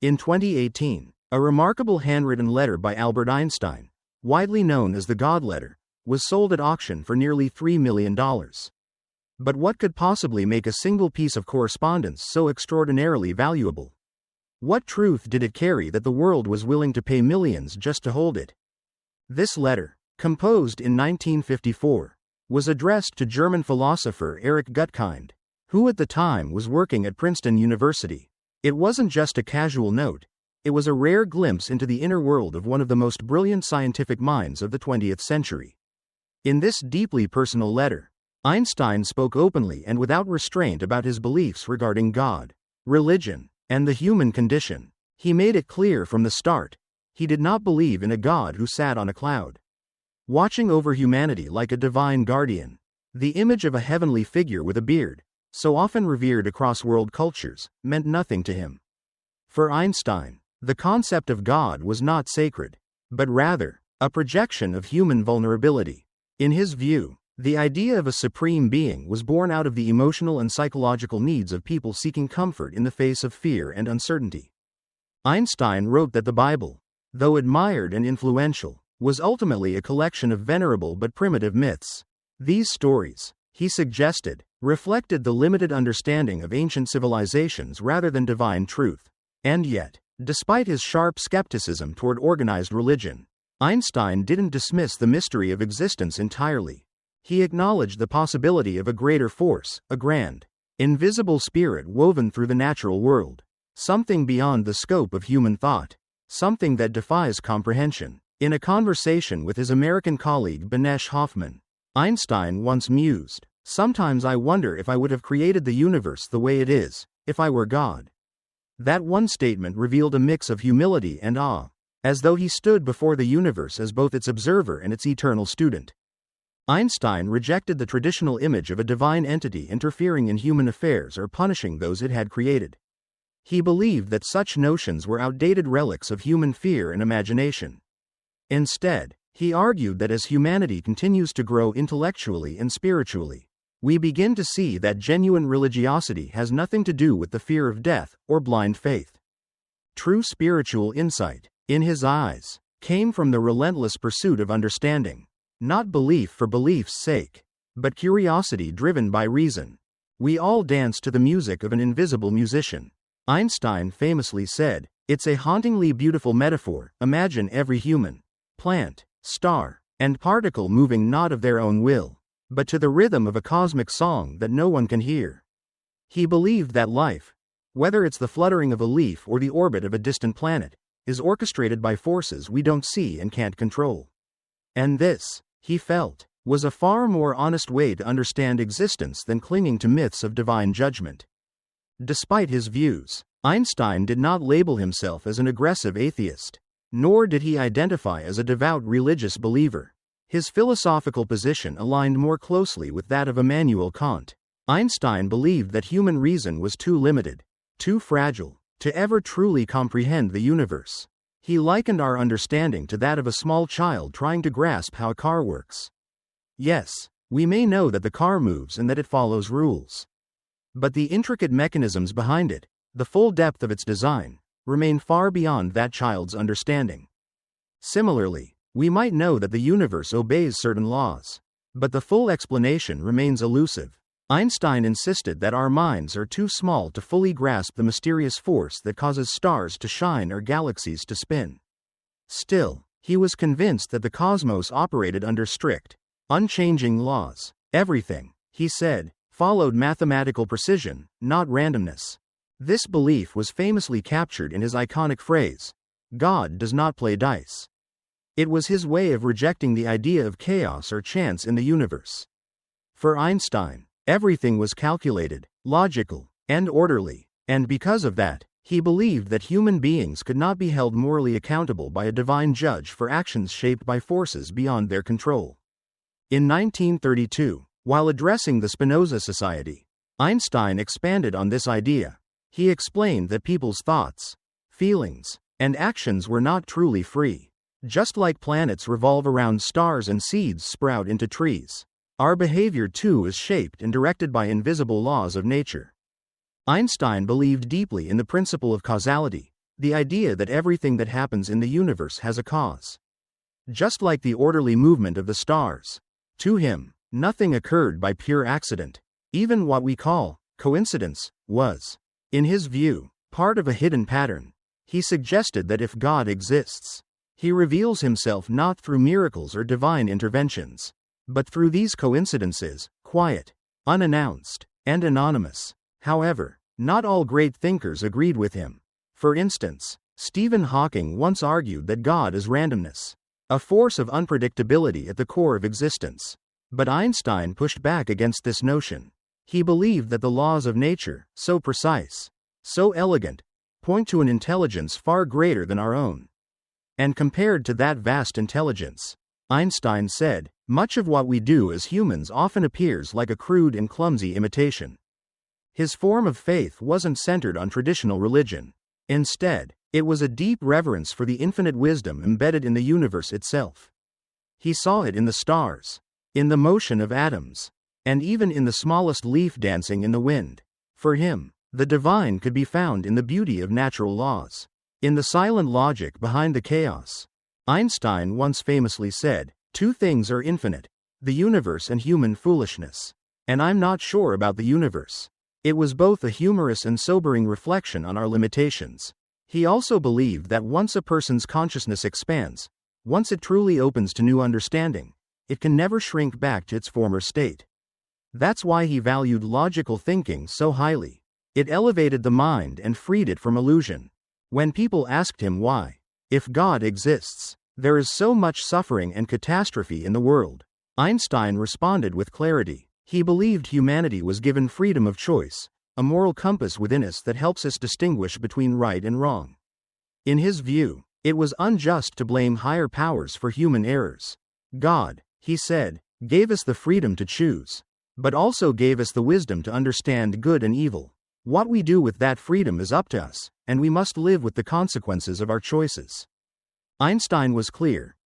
In 2018, a remarkable handwritten letter by Albert Einstein, widely known as the God Letter, was sold at auction for nearly $3 million. But what could possibly make a single piece of correspondence so extraordinarily valuable? What truth did it carry that the world was willing to pay millions just to hold it? This letter, composed in 1954, was addressed to German philosopher Erich Gutkind, who at the time was working at Princeton University. It wasn't just a casual note, it was a rare glimpse into the inner world of one of the most brilliant scientific minds of the 20th century. In this deeply personal letter, Einstein spoke openly and without restraint about his beliefs regarding God, religion, and the human condition. He made it clear from the start, he did not believe in a God who sat on a cloud, watching over humanity like a divine guardian. The image of a heavenly figure with a beard, so often revered across world cultures, meant nothing to him. For Einstein, the concept of God was not sacred, but rather, a projection of human vulnerability. In his view, the idea of a supreme being was born out of the emotional and psychological needs of people seeking comfort in the face of fear and uncertainty. Einstein wrote that the Bible, though admired and influential, was ultimately a collection of venerable but primitive myths. These stories, he suggested, reflected the limited understanding of ancient civilizations rather than divine truth. And yet, despite his sharp skepticism toward organized religion, Einstein didn't dismiss the mystery of existence entirely. He acknowledged the possibility of a greater force, a grand, invisible spirit woven through the natural world, something beyond the scope of human thought, something that defies comprehension. In a conversation with his American colleague Benesh Hoffman, Einstein once mused, "Sometimes I wonder if I would have created the universe the way it is, if I were God." That one statement revealed a mix of humility and awe, as though he stood before the universe as both its observer and its eternal student. Einstein rejected the traditional image of a divine entity interfering in human affairs or punishing those it had created. He believed that such notions were outdated relics of human fear and imagination. Instead, he argued that as humanity continues to grow intellectually and spiritually, we begin to see that genuine religiosity has nothing to do with the fear of death or blind faith. True spiritual insight, in his eyes, came from the relentless pursuit of understanding, not belief for belief's sake, but curiosity driven by reason. We all dance to the music of an invisible musician. Einstein famously said, "It's a hauntingly beautiful metaphor. Imagine every human, plant, star, and particle moving not of their own will, but to the rhythm of a cosmic song that no one can hear." He believed that life, whether it's the fluttering of a leaf or the orbit of a distant planet, is orchestrated by forces we don't see and can't control. And this, he felt, was a far more honest way to understand existence than clinging to myths of divine judgment. Despite his views, Einstein did not label himself as an aggressive atheist, nor did he identify as a devout religious believer. His philosophical position aligned more closely with that of Immanuel Kant. Einstein believed that human reason was too limited, too fragile, to ever truly comprehend the universe. He likened our understanding to that of a small child trying to grasp how a car works. Yes, we may know that the car moves and that it follows rules. But the intricate mechanisms behind it, the full depth of its design, remain far beyond that child's understanding. Similarly, we might know that the universe obeys certain laws, but the full explanation remains elusive. Einstein insisted that our minds are too small to fully grasp the mysterious force that causes stars to shine or galaxies to spin. Still, he was convinced that the cosmos operated under strict, unchanging laws. Everything, he said, followed mathematical precision, not randomness. This belief was famously captured in his iconic phrase, "God does not play dice." It was his way of rejecting the idea of chaos or chance in the universe. For Einstein, everything was calculated, logical, and orderly, and because of that, he believed that human beings could not be held morally accountable by a divine judge for actions shaped by forces beyond their control. In 1932, while addressing the Spinoza Society, Einstein expanded on this idea. He explained that people's thoughts, feelings, and actions were not truly free. Just like planets revolve around stars and seeds sprout into trees, our behavior too is shaped and directed by invisible laws of nature. Einstein believed deeply in the principle of causality, the idea that everything that happens in the universe has a cause. Just like the orderly movement of the stars. To him, nothing occurred by pure accident. Even what we call coincidence was, in his view, part of a hidden pattern. He suggested that if God exists, he reveals himself not through miracles or divine interventions, but through these coincidences, quiet, unannounced, and anonymous. However, not all great thinkers agreed with him. For instance, Stephen Hawking once argued that God is randomness, a force of unpredictability at the core of existence. But Einstein pushed back against this notion. He believed that the laws of nature, so precise, so elegant, point to an intelligence far greater than our own. And compared to that vast intelligence, Einstein said, much of what we do as humans often appears like a crude and clumsy imitation. His form of faith wasn't centered on traditional religion. Instead, it was a deep reverence for the infinite wisdom embedded in the universe itself. He saw it in the stars, in the motion of atoms, and even in the smallest leaf dancing in the wind. For him, the divine could be found in the beauty of natural laws, in the silent logic behind the chaos. Einstein once famously said, "Two things are infinite, the universe and human foolishness. And I'm not sure about the universe." It was both a humorous and sobering reflection on our limitations. He also believed that once a person's consciousness expands, once it truly opens to new understanding, it can never shrink back to its former state. That's why he valued logical thinking so highly. It elevated the mind and freed it from illusion. When people asked him why, if God exists, there is so much suffering and catastrophe in the world, Einstein responded with clarity. He believed humanity was given freedom of choice, a moral compass within us that helps us distinguish between right and wrong. In his view, it was unjust to blame higher powers for human errors. God, he said, gave us the freedom to choose, but also gave us the wisdom to understand good and evil. What we do with that freedom is up to us, and we must live with the consequences of our choices. Einstein was clear.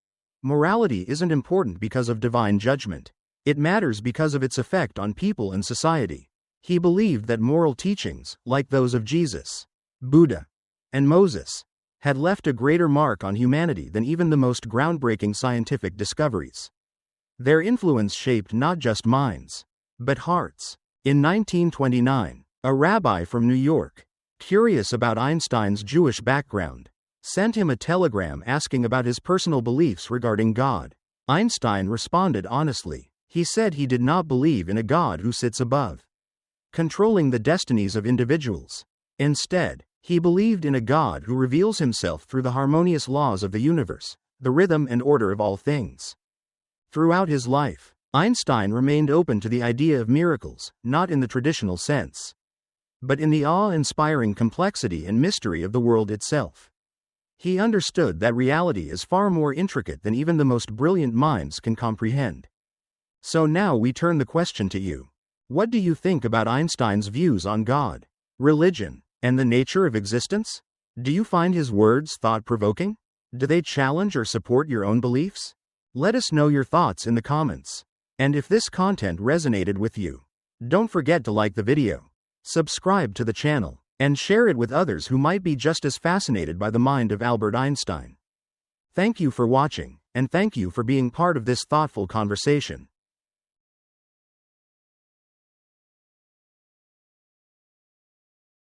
Morality isn't important because of divine judgment. It matters because of its effect on people and society. He believed that moral teachings, like those of Jesus, Buddha, and Moses, had left a greater mark on humanity than even the most groundbreaking scientific discoveries. Their influence shaped not just minds, but hearts. In 1929, a rabbi from New York, curious about Einstein's Jewish background, sent him a telegram asking about his personal beliefs regarding God. Einstein responded honestly. He said he did not believe in a God who sits above, controlling the destinies of individuals. Instead, he believed in a God who reveals himself through the harmonious laws of the universe, the rhythm and order of all things. Throughout his life, Einstein remained open to the idea of miracles, not in the traditional sense, but in the awe-inspiring complexity and mystery of the world itself. He understood that reality is far more intricate than even the most brilliant minds can comprehend. So now we turn the question to you. What do you think about Einstein's views on God, religion, and the nature of existence? Do you find his words thought-provoking? Do they challenge or support your own beliefs? Let us know your thoughts in the comments. And if this content resonated with you, don't forget to like the video, subscribe to the channel, and share it with others who might be just as fascinated by the mind of Albert Einstein. Thank you for watching, and thank you for being part of this thoughtful conversation.